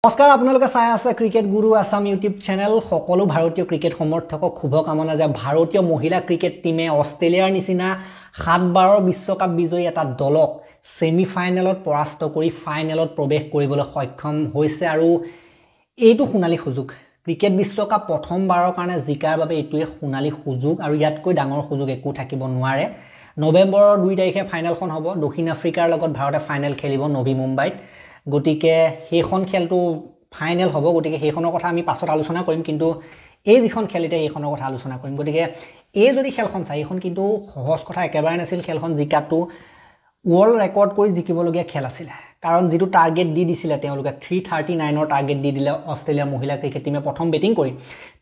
নমস্কাৰ আপোনালোকে চাই আছে ক্ৰিকেট গুৰু আসাম ইউটিউব চেনেল সকলো ভাৰতীয় ক্ৰিকেট সমৰ্থকক শুভকামনা যে ভাৰতীয় মহিলা ক্ৰিকেট টিমে অষ্ট্ৰেলিয়াৰ নিচিনা 7 বাৰৰ বিশ্বকাপ বিজয়ী এটা দলক সেমিফাইনেলত পৰাস্ত কৰি ফাইনেলত প্ৰৱেশ কৰিবলৈ সক্ষম হৈছে আৰু এইটো সোণালী সুযোগ ক্ৰিকেট বিশ্বকাপ প্ৰথমবাৰৰ কাৰণে জিকাৰ বাবে এইটোৱে সোণালী সুযোগ আৰু ইয়াতকৈ ডাঙৰ সুযোগ একো থাকিব নোৱাৰে নৱেম্বৰৰ 2 তাৰিখে ফাইনেলখন হ'ব দক্ষিণ আফ্ৰিকাৰ লগত ভাৰতে ফাইনেল খেলিব নভি মুম্বাইত গটিকে হেখন খেলটো ফাইনেল হ'ব গটিকে হেখনৰ কথা আমি পাছত আলোচনা কৰিম কিন্তু এই যিখন খেলিতে হেখনৰ কথা আলোচনা কৰিম গটিকে এই যদি খেলখন চাই এখন কিন্তু সহজ কথা একেবাৰে নাছিল খেলখন জিকাটো ওয়াৰ্ল্ড ৰেকৰ্ড কৰি জিকিবলগীয়া খেল আছিল কাৰণ যেটো টাৰ্গেট দি দিছিলে তেওঁলোকে 339 ৰ টাৰ্গেট দি দিলে অষ্ট্ৰেলিয়া মহিলা ক্ৰিকেট টিমে প্ৰথম বেটিং কৰি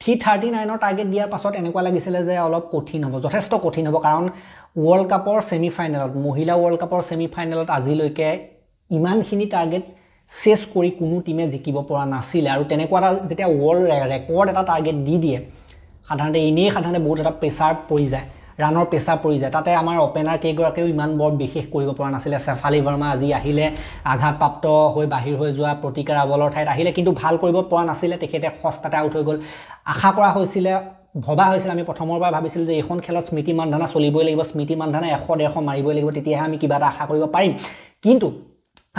339 ৰ টাৰ্গেট দিয়াৰ পাছত এনেকুৱা লাগিছিল যে অলপ কঠিন হ'ব যথেষ্ট কঠিন হ'ব কাৰণ ওয়াৰ্ল্ড কাপৰ সেমিফাইনেলত মহিলা ওয়াৰ্ল্ড কাপৰ সেমিফাইনেলত আজিলৈকে ইমানখিনি টাৰ্গেট চেছ কৰি কোনো টিমে জিকিব পৰা নাছিল আৰু তেনেকুৱা যেতিয়া ওয়াৰ্ল্ড ৰেকৰ্ড এটা টাৰ্গেট দি দিয়ে সাধাৰণতে বহুত এটা প্ৰেছাৰ পৰি যায় ৰানৰ প্ৰেছাৰ পৰি যায় তাতে আমাৰ ওপেনাৰ কেগৰাকেও ইমান বৰ বিশেষ কৰিব পৰা নাছিল চেফালি ভাৰ্মা আজি আহিলে আঘাতপ্ৰাপ্ত হৈ বাহিৰ হৈ যোৱা প্ৰতিকাৰ আৱলৰ ঠাইত আহিলে কিন্তু ভাল কৰিব পৰা নাছিল তেখেতে খস্তাতে আউট হৈ গ'ল আশা কৰা হৈছিল ভবা হৈছিল আমি প্ৰথমৰ বাৰ ভাবিছিল যে এখন খেলত স্মৃতি মানধানা চলিবই লাগিব স্মৃতি মানধানা 100-150 মাৰিবই লাগিব তেতিয়াহে আমি কিবা এটা আশা কৰিব পাৰিম কিন্তু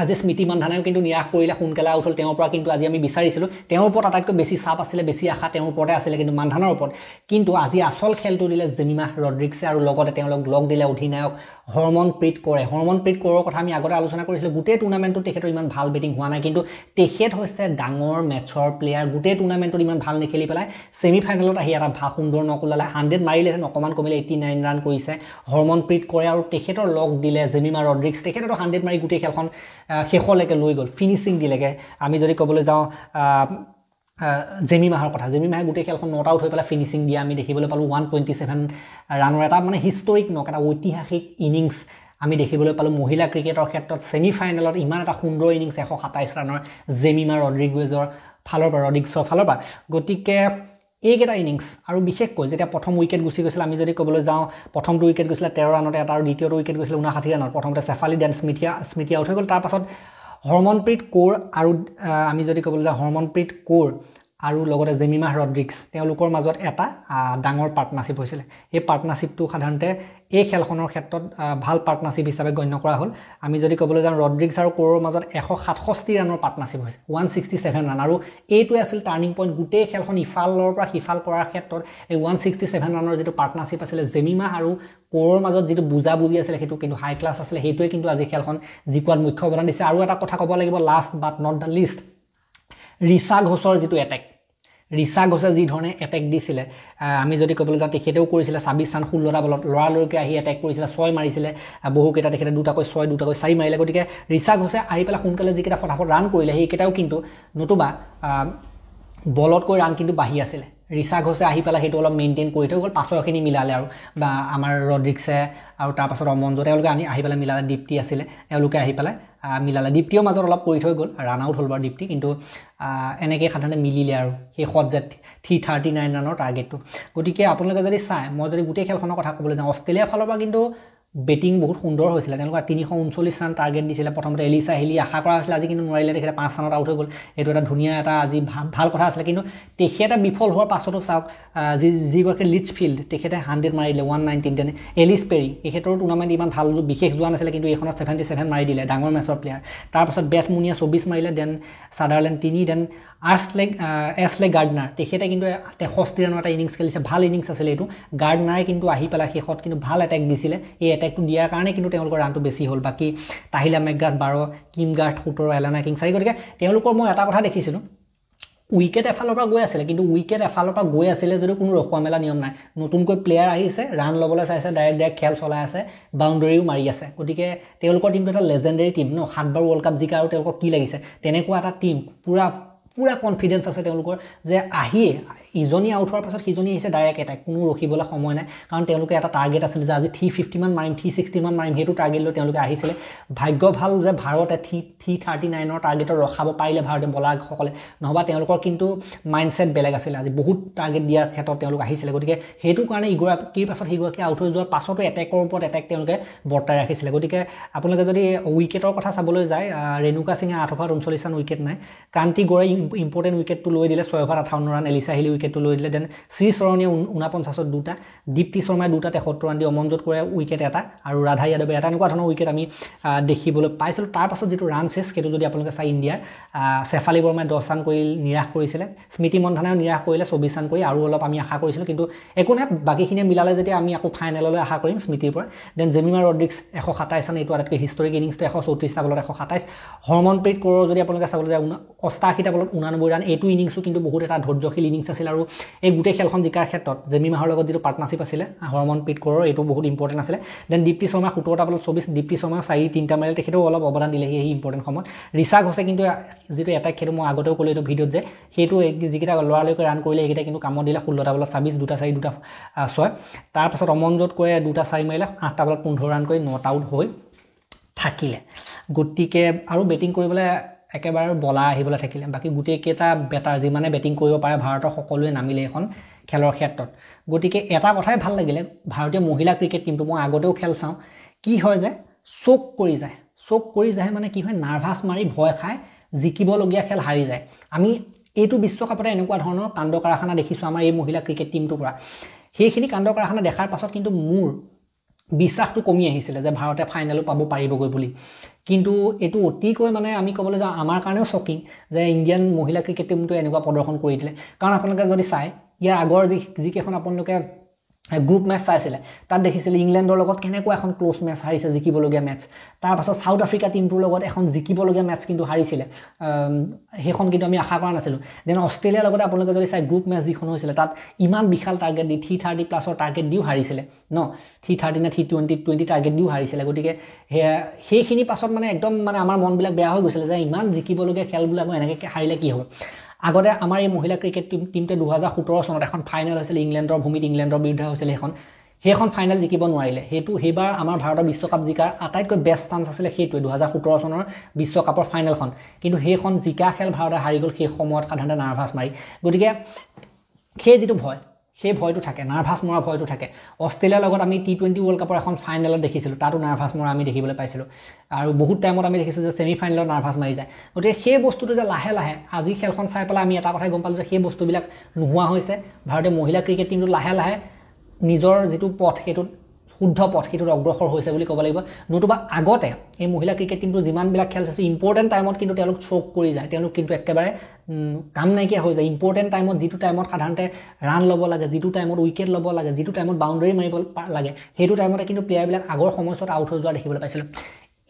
আজি স্মৃতি মানধানাও কিন্তু নিৰাশ কৰিলে সোনকালে আউট হ'ল তেওঁৰ পৰা কিন্তু আজি আমি বিচাৰিছিলো তেওঁৰ ওপৰত আটাইতকৈ বেছি চাপ আছিল বেছি আশা তেওঁৰ ওপৰতে আছিল কিন্তু মানধানাৰ ওপৰত কিন্তু আজি আসল খেলটো দিলে জেমিমা ৰড্ৰিক্সে আৰু লগতে তেওঁলোক লগ দিলে অধিনায়ক হৰমনপ্ৰীত কৌৰৰ কথা আমি আগতে আলোচনা কৰিছিলো গোটেই টুৰ্নামেণ্টটো তেখেতৰ ইমান ভাল বেটিং হোৱা নাই কিন্তু তেখেত হৈছে ডাঙৰ মেচৰ প্লেয়াৰ গোটেই টুৰ্নামেণ্টত ইমান ভাল নেখেলি পেলাই সেমিফাইনেলত আহি এটা ভাল সুন্দৰ নকলালে 100 মাৰিলে অকমান কমিলে 89 ৰান কৰিছে হৰমনপ্ৰীত কৌৰ আৰু তেখেতৰ লগ দিলে জেমিমা ৰড্ৰিক্স তেখেতৰ 100 মাৰি গোটেই খেলখন শেষলৈকে লৈ গ'ল ফিনিশিং দিলেগে আমি যদি ক'বলৈ যাওঁ জেমিমাহৰ কথা জেমিমাহে গোটেই খেলখন নট আউট হৈ পেলাই ফিনিশিং দিয়া আমি দেখিবলৈ পালো 127 ৰানৰ এটা মানে হিষ্টৰিক নক এটা ঐতিহাসিক ইনিংছ আমি দেখিবলৈ পালো মহিলা ক্ৰিকেটৰ ক্ষেত্ৰত সেমিফাইনেলত ইমান এটা সুন্দৰ ইনিংছ 127 ৰানৰ জেমিমা ৰড্ৰিগেজৰ ফালৰ পৰা গতিকে এইকেইটা ইনিংছ আৰু বিশেষকৈ যেতিয়া প্ৰথম উইকেট গুচি গৈছিল আমি যদি ক'বলৈ যাওঁ প্ৰথমটো উইকেট গৈছিল 13 ৰানতে এটা আৰু দ্বিতীয়টো উইকেট গৈছিল 59 ৰানত প্ৰথমতে চেফালি দেন স্মিথিয়া আউট হৈ গ'ল তাৰ পাছত হৰমনপ্ৰীত কৌৰ আৰু আমি যদি ক'বলৈ যাওঁ হৰমনপ্ৰীত কৌৰ আৰু লগতে জেমিমা ৰড্ৰিক্স তেওঁলোকৰ মাজত এটা ডাঙৰ পাৰ্টনাৰশ্বিপ হৈছিল এই পাৰ্টনাৰশ্বিপটো সাধাৰণতে এই খেলখনৰ ক্ষেত্ৰত ভাল পাৰ্টনাৰশ্বিপ হিচাপে গণ্য কৰা হ'ল আমি যদি ক'বলৈ যাওঁ ৰড্ৰিক্স আৰু কৌৰৰ মাজত 167 ৰানৰ পাৰ্টনাৰশ্বিপ হৈছে 167 ৰান আৰু এইটোৱে আছিল টাৰ্নিং পইণ্ট গোটেই খেলখন ইফালৰ পৰা সিফাল কৰাৰ ক্ষেত্ৰত এই 167 ৰানৰ যেটো পাৰ্টনাৰশ্বিপ আছিল জেমিমা আৰু কৌৰৰ মাজত যেটো বুজাবুজি আছিল সেইটো কিন্তু হাই ক্লাছ আছিল সেইটোৱে কিন্তু আজি খেলখন জিকোৱাত মুখ্য অৱদান দিছে আৰু এটা কথা ক'ব লাগিব last but not the least Richa ঘোষৰ যেটো এটেক ৰিচা ঘোষে যি ধৰণে এটেক দিছিলে আমি যদি ক'বলৈ যাওঁ তেখেতেও কৰিছিলে 26 ৰান 16টা বলত লৰালৈকে আহি এটেক কৰিছিলে 6 মাৰিছিলে বহুকেইটা তেখেতে দুটাকৈ 6 দুটাকৈ 4 মাৰিলে গতিকে ৰিচা ঘোষে আহি পেলাই সোনকালে যিকেইটা ফটাফট ৰান কৰিলে সেইকেইটাও কিন্তু নতুবা বলতকৈ ৰান কিন্তু বাঢ়ি আছিলে ৰিচা ঘোষে আহি পেলাই সেইটো অলপ মেইনটেইন কৰি থৈ গ'ল পাছৰখিনি মিলালে আৰু বা আমাৰ ৰড্ৰিক্সে আৰু তাৰ পাছত অমনজো তেওঁলোকে আহি পেলাই মিলালে দীপ্তি আছিলে তেওঁলোকে আহি পেলাই মিলালে দীপ্তিও মাজত অলপ কৰি থৈ গ'ল ৰান আউট হ'ল বাৰু দীপ্তি কিন্তু এনেকৈ সাধাৰণতে মিলিলে আৰু সেই শট যে 339 ৰানৰ টাৰ্গেটটো গতিকে আপোনালোকে যদি চাই মই যদি গোটেই খেলখনৰ কথা ক'বলৈ যাওঁ অষ্ট্ৰেলিয়াৰ ফালৰ পৰা কিন্তু বেটিং বহুত সুন্দৰ হৈছিল তেওঁলোকে 339 ৰান টাৰ্গেট দিছিলে প্ৰথমতে এলিসা হেলি আশা কৰা আছিল আজি কিন্তু নোৱাৰিলে তেখেতে 5 ৰানত আউট হৈ গ'ল এইটো এটা ধুনীয়া এটা আজি ভাল কথা আছিল কিন্তু তেখেতে বিফল হোৱাৰ পাছতো চাওক যিগৰাকী লিচফিল্ড তেখেতে 100 মাৰিলে 119 দেন এলিছ পেৰি এখেতৰ টুৰ্নামেণ্ট ইমান ভাল বিশেষ যোৱা নাছিলে কিন্তু এইখনত 77 মাৰি দিলে ডাঙৰ মেচৰ প্লেয়াৰ তাৰপাছত বেথ মুনিয়া 24 মাৰিলে দেন সাদাৰলেণ্ড 3 দেন এছলে গাৰ্ডনাৰ তেখেতে কিন্তু 63 ৰানৰ এটা ইনিংছ খেলিছে ভাল ইনিংছ আছিল এইটো গাৰ্ডনাৰে কিন্তু আহি পেলাই শেষত কিন্তু ভাল এটেক দিছিলে এই এটেকটো দিয়াৰ কাৰণে কিন্তু তেওঁলোকৰ ৰানটো বেছি হ'ল বাকি Tahlia McGrath 12 Kim Garth 17 Alana King 4 গতিকে তেওঁলোকৰ মই এটা কথা দেখিছিলো উইকেট এফালৰ পৰা গৈ আছিল কিন্তু উইকেট এফালৰ পৰা গৈ আছিল যদি কোনো ৰখুৱা মেলা নিয়ম নাই নতুনকৈ প্লেয়াৰ আহিছে ৰান ল'বলৈ চাইছে ডাইৰেক্ট খেল চলাই আছে বাউণ্ডাৰীও মাৰি আছে গতিকে তেওঁলোকৰ টিমটো এটা লেজেণ্ডাৰী টিম ন 7 বাৰ ওয়াৰ্ল্ড কাপ জিকা আৰু তেওঁলোকক কি লাগিছে তেনেকুৱা এটা টিম পুৰা পুৰা কনফিডেন্স আছে তেওঁলোকৰ যে আহিয়ে ইজনী আউট হোৱাৰ পাছত সিজনী আহিছে ডাইৰেক্ট এটাক কোনো ৰখিবলৈ সময় নাই কাৰণ তেওঁলোকে এটা টাৰ্গেট আছিল যে আজি 350 মান মাৰিম 360 মান মাৰিম হেতু টাৰ্গেট লৈ তেওঁলোকে আহিছিলে ভাগ্য ভাল যে ভাৰতে 339 ৰ টাৰ্গেটৰ ৰখাব পাৰিলে ভাৰতে বলাৰসকলে নহবা তেওঁলোকৰ কিন্তু মাইন্ডসেট বেলেগ আছিল আজি বহুত টাৰ্গেট দিয়াৰ ক্ষেত্ৰত তেওঁলোক আহিছিলে গতিকে হেতু কাৰণে ইগৰাকীৰ পাছত সিগৰাকী আউট হৈ যোৱাৰ পাছতো এটেকৰ ওপৰত এটেক তেওঁলোকে বৰ্তাই ৰাখিছিলে গতিকে আপোনালোকে যদি উইকেটৰ কথা চাবলৈ যায় ৰেণুকা সিঙে 8 অভাৰত 39 ৰান উইকেট নাই ক্ৰান্তি গড়ে ইম্পৰ্টেন্ট উইকেটটো লৈ দিলে 6 অভাৰত 58 ৰান এলিছা হিলি উইকেটটো লৈ দিলে দেন শ্ৰী চৰণীয়ে 49ত দুটা দীপ্তি শৰ্মাই দুটা 73 ৰান দি অমনজোত কৰে উইকেট এটা আৰু ৰাধা যাদৱে এটা এনেকুৱা ধৰণৰ উইকেট আমি দেখিবলৈ পাইছিল তাৰ পাছত যেটো ৰান চেছ কেটো যদি আপোনালোকে চাই ইণ্ডিয়াৰ সেফালি বৰ্মাই 10 ৰান কৰি নিৰাশ কৰিছিলে স্মৃতি মন্ধানাও নিৰাশ কৰিলে 24 ৰান কৰি আৰু অলপ আমি আশা কৰিছিলো কিন্তু একো নাই বাকিখিনি মিলালে যেতিয়া আমি আকৌ ফাইনেললৈ আশা কৰিম স্মৃতিৰ পৰা দেন জেমিমা ৰড্ৰিক্স 127 ৰান এইটো আটাইতকৈ হিষ্টৰিক ইনিংছটো 134টা বলত 127 হৰমনপ্ৰীত কৌৰৰ যদি আপোনালোকে চাবলৈ যায় 88টা বলত 89 ৰান এইটো ইনিংছটো কিন্তু বহুত এটা ধৈৰ্যশীল ইনিংছ আছিল আৰু এই গুটেই খেলখন জিকাৰ ক্ষেত্ৰত জেমিমাহৰ লগত যেটো পাৰ্টনাৰশ্বিপ আছিল হৰমনপ্ৰীত কৌৰৰ এইটো বহুত ইম্পৰ্টেন্ট আছিল দেন দীপ্তি শৰ্মা 17টা বলত 24 দীপ্তি শৰ্মা 4-3টা মাৰিলে তেখেতেও অলপ অৱদান দিলে এই ইম্পৰ্টেন্ট সময়ত ৰিচা ঘোষে কিন্তু যেটো এটাক খেলো মই আগতেও ক'লো এইটো ভিডিঅ'ত যে হেতু যিকিটা লৰালৈকে ৰান কৰিলে এইকিটা কিন্তু কামত দিলে 16টা বলত 26 দুটা 4 দুটা 6 তাৰ পাছত অমনজোত কৰে দুটা 4 মাৰিলে 8টা বলত 15 ৰান কৰি নট আউট হৈ থাকিলে গতিকে আৰু বেটিং কৰিবলৈ একেবাৰে বলাৰ আহিবলৈ থাকিলে বাকি গুটেই কেটা বেটাৰ যিমানে বেটিং কৰিব পাৰে ভাৰতৰ সকলোৱে নামিলে এখন খেলৰ ক্ষেত্ৰত গতিকে এটা কথাই ভাল লাগিলে ভাৰতীয় মহিলা ক্ৰিকেট টিমটো মই আগতেও খেল চাওঁ কি হয় যে চোক কৰি যায় মানে কি হয় নাৰ্ভাস মাৰি ভয় খায় জিকিবলগীয়া খেল হাৰি যায় আমি এইটো বিশ্বকাপতে এনেকুৱা ধৰণৰ কাণ্ড কাৰখানা দেখিছো আমাৰ এই মহিলা ক্ৰিকেট টিমটোৰ পৰা সেইখিনি কাণ্ড কাৰখানা দেখাৰ পাছত কিন্তু মোৰ বিশ্বাসটো কমি আহিছিল যে ভাৰতে ফাইনেলো পাব পাৰিবগৈ বুলি কিন্তু এটো অতিকৈ মানে আমি ক'বলৈ যাওঁ আমাৰ কাৰণেও শকিং যে ইণ্ডিয়ান মহিলা ক্ৰিকেট টিমটো এনেকুৱা প্ৰদৰ্শন কৰি দিলে কাৰণ আপোনালোকে যদি চাই ইয়াৰ আগৰ যি কেখন আপোনালোকে গ্ৰুপ মেচ চাইছিলে তাত দেখিছিল ইংলেণ্ডৰ লগত কেনেকুৱা এখন ক্লোজ মেচ হাৰিছে জিকিবলগীয়া মেচ তাৰ পাছত সাউথ আফ্ৰিকা টিমটোৰ লগত এখন জিকিবলগীয়া মেচ কিন্তু হাৰিছিলে হেখন কিন্তু আমি আশা কৰা নাছিলো দেন অষ্ট্ৰেলিয়াৰ লগত আপোনালোকে যদি চাই গ্ৰুপ মেচ যিখন হৈছিল তাত ইমান বিশাল টাৰ্গেট দি 330 প্লাছৰ টাৰ্গেট দিও হাৰিছিলে ন 330 না 320 টাৰ্গেট দিও হাৰিছিলে গতিকে হেখিনি পাছত মানে একদম মানে আমাৰ মনবিলাক বেয়া হৈ গৈছিল যে ইমান জিকিবলগীয়া খেলবিলাক এনেকৈ হাৰিলে কি হ'ব আগতে আমাৰ এই মহিলা ক্ৰিকেট টিমতে 2017 চনত এখন ফাইনেল হৈছিল ইংলেণ্ডৰ ভূমিত ইংলেণ্ডৰ বিৰুদ্ধে হৈছিল হেখন ফাইনেল জিকিব নোৱাৰিলে হেবাৰ আমাৰ ভাৰতৰ বিশ্বকাপ জিকাৰ আটাইতকৈ বেষ্ট চান্স আছিল হেটোৱে 2017 চনৰ বিশ্বকাপৰ ফাইনেলখন কিন্তু হেখন জিকা খেল ভাৰতে হাৰি গল সেই সময়ত সাধাৰণতে নাৰ্ভাস মাৰি গতিকে যেটো ভয় সেই ভয়টো থাকে নাৰ্ভাস মৰা ভয়টো থাকে অষ্ট্ৰেলিয়াৰ লগত আমি টি20 ওয়াৰ্ল্ড কাপৰ এখন ফাইনেলত দেখিছিলো তাতো নাৰ্ভাস মৰা আমি দেখিবলৈ পাইছিলো আৰু বহুত টাইমত আমি দেখিছো যে সেমি ফাইনেলত নাৰ্ভাস মাৰি যায় গতিকে সেই বস্তুটো যে লাহে লাহে আজি খেলখন চাই পেলাই আমি এটা কথাই গম পালো যে সেই বস্তুবিলাক নোহোৱা হৈছে ভাৰতীয় মহিলা ক্ৰিকেট টিমটো লাহে লাহে নিজৰ যেটো পথ হেতু শুদ্ধ পথ হেতু অগ্ৰসৰ হৈছে বুলি ক'ব লাগিব নতুবা আগতে এই মহিলা ক্ৰিকেট টিমটো যিমান বিলাক খেল আছে ইম্পৰ্টেন্ট টাইমত কিন্তু তেওঁলোক চোক কৰি যায় তেওঁলোক কিন্তু একেবাৰে কাম নাইকিয়া হৈ যায় ইম্পৰ্টেন্ট টাইমত যেটো টাইমত সাধাৰণতে ৰান ল'ব লাগে যেটো টাইমত উইকেট ল'ব লাগে যেটো টাইমত বাউণ্ডাৰী মাৰিব লাগে হেতু টাইমতে কিন্তু প্লেয়াৰ বিলাক আগৰ সময়ত আউট হৈ যোৱা দেখিবলৈ পাইছিল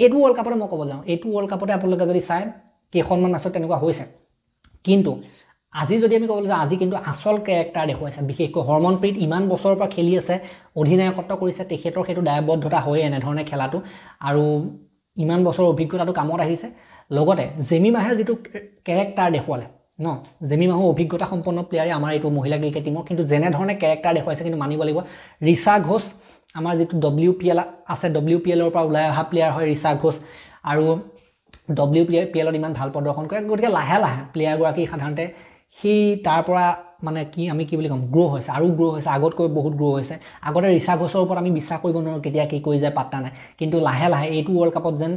এটো ওয়াৰ্ল্ড কাপতে মই ক'ব যাওঁ এটো ওয়াৰ্ল্ড কাপতে আপোনালোকে যদি চাই কেইখনমান ম্যাচত তেনেকুৱা হৈছে কিন্তু আজি যদি আমি ক'বলৈ যাওঁ আজি কিন্তু আসল ক্যাৰেক্টাৰ দেখুৱাইছে বিশেষকৈ হৰমনপ্ৰীত ইমান বছৰৰ পৰা খেলি আছে অধিনায়কত্ব কৰিছে তেখেতৰ হেতু দায়বদ্ধতা হৈ এনে ধৰণে খেলাটো আৰু ইমান বছৰৰ অভিজ্ঞতাটো কামত আহিছে লগতে জেমিমাহে যেটো ক্যাৰেক্টাৰ দেখুৱালে ন জেমিমাহো অভিজ্ঞতা সম্পন্ন প্লেয়াৰে আমাৰ এইটো মহিলা ক্ৰিকেট টিমৰ কিন্তু যেনে ধৰণে ক্যাৰেক্টাৰ দেখুৱাইছে কিন্তু মানিব লাগিব ৰিচা ঘোষ আমাৰ যেটো WPL আছে WPLৰ পৰা ওলাই অহা প্লেয়াৰ হয় ৰিচা ঘোষ আৰু WPLত ইমান ভাল প্ৰদৰ্শন কৰে গতিকে লাহে লাহে প্লেয়াৰ গৰাকী সাধাৰণতে হি তাৰ পৰা মানে কি আমি কি বুলি কম গ্ৰো হৈছে আৰু গ্ৰো হৈছে আগতকৈ বহুত গ্ৰো হৈছে আগতে ৰিচা ঘোষৰ ওপৰত আমি বিশ্বাস কৰিব নোৱাৰো কেতিয়া কি কৰি যায় পাত্তা নাই কিন্তু লাহে লাহে এইটো ওয়াৰ্ল্ড কাপত যেন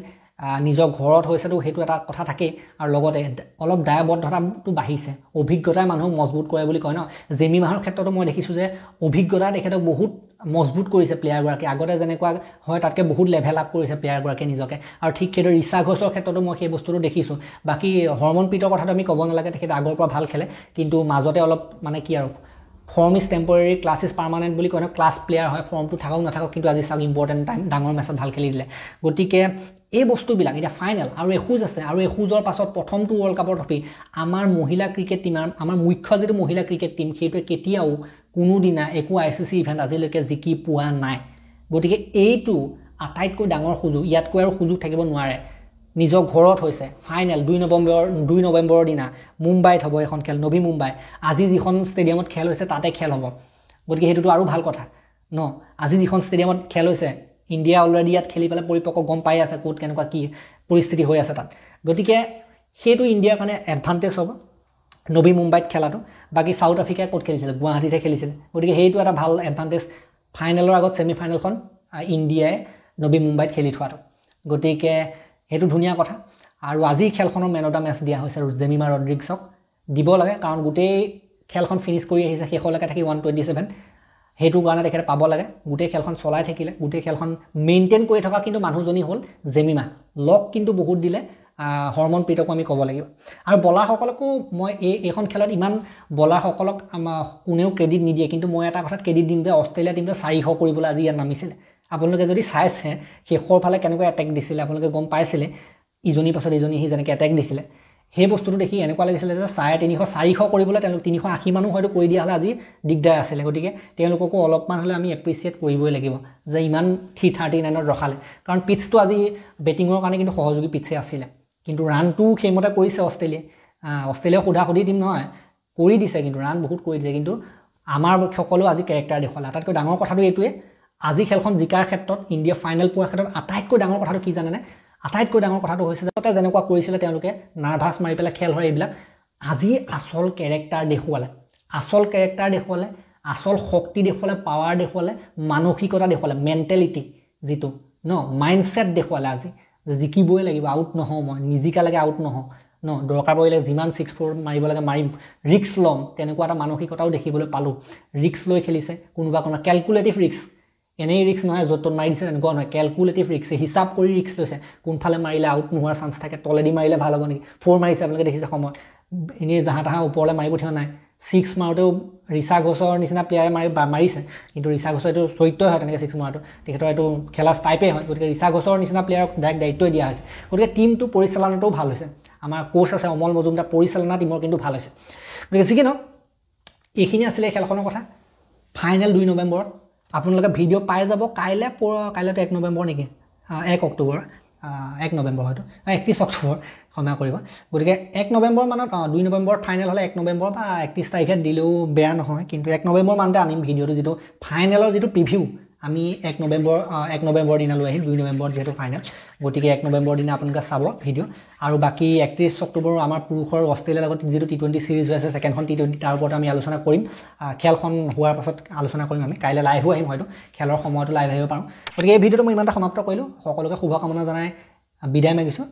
নিজৰ ঘৰত হৈছেটো হেতু এটা কথা থাকে আৰু লগতে অলপ দায়বদ্ধতাটো বাঢ়িছে অভিজ্ঞতাই মানুহ মজবুত কৰে বুলি কয় ন জেমিমাহৰ ক্ষেত্ৰতো মই দেখিছো যে অভিজ্ঞতা তেখেতক বহুত মজবুত কৰিছে প্লেয়াৰ গৰাকী আগতে যেনেকুৱা হয় তাতকে বহুত লেভেল আপ কৰিছে প্লেয়াৰ গৰাকী নিজকে আৰু ঠিক খেলৰ ৰিচা ঘোষৰ ক্ষেত্ৰতো মই সেই বস্তুটো দেখিছো বাকি হৰমনপ্ৰীতৰ কথাটো আমি ক'ব নালাগে তেখেত আগৰ পৰা ভাল খেলে কিন্তু মাজতে অলপ মানে কি আৰু form is temporary class is permanent বুলি কয় ক্লাছ প্লেয়াৰ হয় ফৰ্মটো থাকক নাথাকক কিন্তু আজি চাওক ইম্পৰ্টেন্ট টাইম ডাঙৰ মেচত ভাল খেলি দিলে গতিকে এই বস্তুবিলাক এটা ফাইনেল আৰু এখুজ আছে আৰু এখুজৰ পাছত প্ৰথমটো ওয়াৰ্ল্ড কাপৰ ট্ৰফি আমাৰ মহিলা ক্ৰিকেট টিম আমাৰ মুখ্য যেটো মহিলা ক্ৰিকেট টিম হেতুৱে কেতিয়াও কোনো দিনা একো ICC ইভেন্ট আজিলৈকে জিকি পোৱা নাই গতিকে এইটো আটাইতকৈ ডাঙৰ সুযোগ ইয়াতকৈ আৰু সুযোগ থাকিব নোৱাৰে নিজৰ ঘৰত হৈছে ফাইনেল 2 নৱেম্বৰৰ দিনা মুম্বাইত হ'ব এখন খেল নবী মুম্বাই আজি যিখন ষ্টেডিয়ামত খেল হৈছে তাতে খেল হ'ব গতিকে হেতুটো আৰু ভাল কথা ন আজি যিখন ষ্টেডিয়ামত খেল হৈছে ইণ্ডিয়া অলৰেডি ইয়াত খেলি পেলাই পৰিপক্ক গম পাই আছে কোত কেনেকুৱা কি পৰিস্থিতি হৈ আছে তাত গতিকে হেতু ইণ্ডিয়াৰ কাৰণে এডভান্টেজ হ'ব নবী মুম্বাইত খেলাটো বাকি সাউথ আফ্ৰিকাই কোত খেলিছিল গুৱাহাটীতে খেলিছিল গতিকে হেতু এটা ভাল এডভান্টেজ ফাইনেলৰ আগত সেমি ফাইনেলখন ইণ্ডিয়াই নবী মুম্বাইত খেলি থোৱাটো গতিকে হেতু ধুনীয়া কথা আৰু আজি খেলখনৰ মেন অফ দা মেচ দিয়া হৈছে জেমিমা ৰড্ৰিগছক দিব লাগে কাৰণ গোটেই খেলখন ফিনিশ কৰি আহিছে শেষলৈকে থাকি 127 হেতু কাৰণে তেখেতে পাব লাগে গোটেই খেলখন চলাই থাকিলে গোটেই খেলখন মেইনটেইন কৰি থকা কিন্তু মানুহজনী হ'ল জেমিমা লক কিন্তু বহুত দিলে হৰমনপ্ৰীতক আমি ক'ব লাগিব আৰু বলাৰসকলকো মই এইখন খেলত ইমান বলাৰসকলক কোনেও ক্ৰেডিট নিদিয়ে কিন্তু মই এটা কথাত ক্ৰেডিট দিম যে অষ্ট্ৰেলিয়া টিমটো 400 কৰিবলৈ আজি ইয়াত নামিছিল আপোনালোকে যদি চাইছে শেষৰ ফালে কেনেকৈ এটেক দিছিলে আপোনালোকে গম পাইছিলে ইজনী পাছত ইজনী হি যেনেকৈ এটেক দিছিলে সেই বস্তুটো দেখি এনেকুৱা লাগিছিলে যে 350 400 কৰিবলৈ তেওঁলোক 380 মানুহ হয়তো কৰি দিয়া হলে আজি দিগদাৰ আছিল গতিকে তেওঁলোককো অলপমান হলে আমি এপ্ৰিচিয়েট কৰিবই লাগিব যে ইমান 339ত ৰখালে কাৰণ পিচটো আজি বেটিঙৰ কাৰণে কিন্তু সহযোগী পিচে আছিল কিন্তু ৰানটো সেইমতে কৰিছে অষ্ট্ৰেলিয়া খুদাখুদি টিম নহয় কৰি দিছে কিন্তু ৰান বহুত কৰি দিছে কিন্তু আমাৰ সকলো আজি ক্যাৰেক্টাৰ দেখুৱালে আটাইতকৈ ডাঙৰ কথাটো এইটোৱে আজি খেলখন জিকাৰ ক্ষেত্ৰত ইণ্ডিয়া ফাইনেল পোৱাৰ ক্ষেত্ৰত আটাইতকৈ ডাঙৰ কথাটো কি জানেনে আটাইতকৈ ডাঙৰ কথাটো হৈছে যে যেনেকুৱা কৰিছিলে তেওঁলোকে নাৰ্ভাছ মাৰি পেলাই খেল হয় এইবিলাক আজি আসল ক্যাৰেক্টাৰ দেখুৱালে আসল শক্তি দেখুৱালে পাৱাৰ দেখুৱালে মানসিকতা দেখুৱালে মেন্টেলিটি যিটো ন মাইন্ডসেট দেখুৱালে আজি যে জিকিবই লাগিব আউট নহও মই নিজিকা লাগে আউট নহও ন দৰকাৰ পৰিলে যিমান 6-4 মাৰিব লাগে মাৰিম ৰিস্ক লম তেনেকুৱা এটা মানসিকতাও দেখিবলৈ পালো ৰিস্ক লৈ খেলিছে কোনোবা ক্যালকুলেটিভ ৰিস্ক এনেই ৰিস্ক নহয় যত মাৰি দিছে এনেকুৱা নহয় ক্যালকুলেটিভ ৰিস্ক হিসাব কৰি ৰিস্ক লৈছে কোনফালে মাৰিলে আউট নোহোৱাৰ চান্স থাকে তলেদি মাৰিলে ভাল হ'ব নেকি 4 মাৰিছে আপোনালোকে দেখিছে সময়ত এনেই জাহা তাহা ওপৰলে মাৰিব থিয়া নাই 6 মাৰোতেও ৰিচা ঘোষৰ নিচিনা প্লেয়াৰে মাৰিছে কিন্তু ৰিচা ঘোষৰ এইটো চৰিত্ৰই হয় তেনেকৈ 6 মাৰোতে তেখেতৰ এইটো খেলা টাইপে হয় গতিকে ৰিচা ঘোষৰ নিচিনা প্লেয়াৰক ডাইৰেক্ট দায়িত্বই দিয়া হৈছে গতিকে টিমটো পৰিচালনাটোও ভাল হৈছে আমাৰ কোচ আছে অমল মজুমদাৰ পৰিচালনা টিমৰ কিন্তু ভাল হৈছে গতিকে যিকি নহওক এইখিনি আছিলে খেলখনৰ কথা ফাইনেল 2 নৱেম্বৰত আপোনালোকে ভিডিঅ' পাই যাব কাইলেতো 1 নৱেম্বৰ নেকি 1 অক্টোবৰ 1 নৱেম্বৰ হয়তো 31 অক্টোবৰ ক্ষমা কৰিব গতিকে 1 নৱেম্বৰ মানত 2 নৱেম্বৰ ফাইনেল হলে 1 নৱেম্বৰ বা 31 তাৰিখে দিলেও বেয়া নহয় কিন্তু 1 নৱেম্বৰ মানতে আনিম ভিডিঅ'টো যিটো ফাইনেলৰ যিটো প্ৰিভিউ আমি 1 নৱেম্বৰ দিনা লৈ আহিম 2 নৱেম্বৰ যেটো ফাইনেল গতিকে 1 নৱেম্বৰ দিনা আপোনালোকে চাব ভিডিঅ' আৰু বাকি 31 অক্টোবৰ আমাৰ পুৰুষৰ অষ্ট্ৰেলিয়াৰ লগত যেটো টি20 সিৰিজ হৈ আছে সেকেন্ডখন টি20 তাৰ ওপৰত আমি আলোচনা কৰিম খেলখন হোৱাৰ পাছত আলোচনা কৰিম আমি কাইলে লাইভ আহিম হয়তো খেলৰ সময়টো লাইভ আহিব পাৰো গতিকে এই ভিডিঅ'টো মই ইমানটা সমাপ্ত কৰিলো সকলোকে শুভকামনা জনাই বিদায় মাগিছো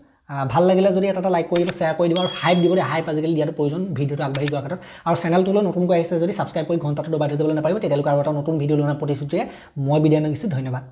ভাল লাগিলে যদি এটা লাইক কৰি দিব শেয়াৰ কৰি দিব আৰু হাইপ দিব হাইপ আজিকালি দিয়াটো প্ৰয়োজন ভিডিঅ'টো আগবাঢ়ি যোৱাৰ ক্ষেত্ৰত আৰু চেনেলটোলৈ নতুনকৈ আহিছে যদি সাবস্ক্ৰাইব কৰি ঘণ্টাটো দবাই থৈ যাবলৈ নাপাৰিব তেতিয়ালৈকে আৰু এটা নতুন ভিডিঅ' লোৱাৰ প্ৰতিশ্ৰুতিৰে মই বিদায় মাগিছো ধন্যবাদ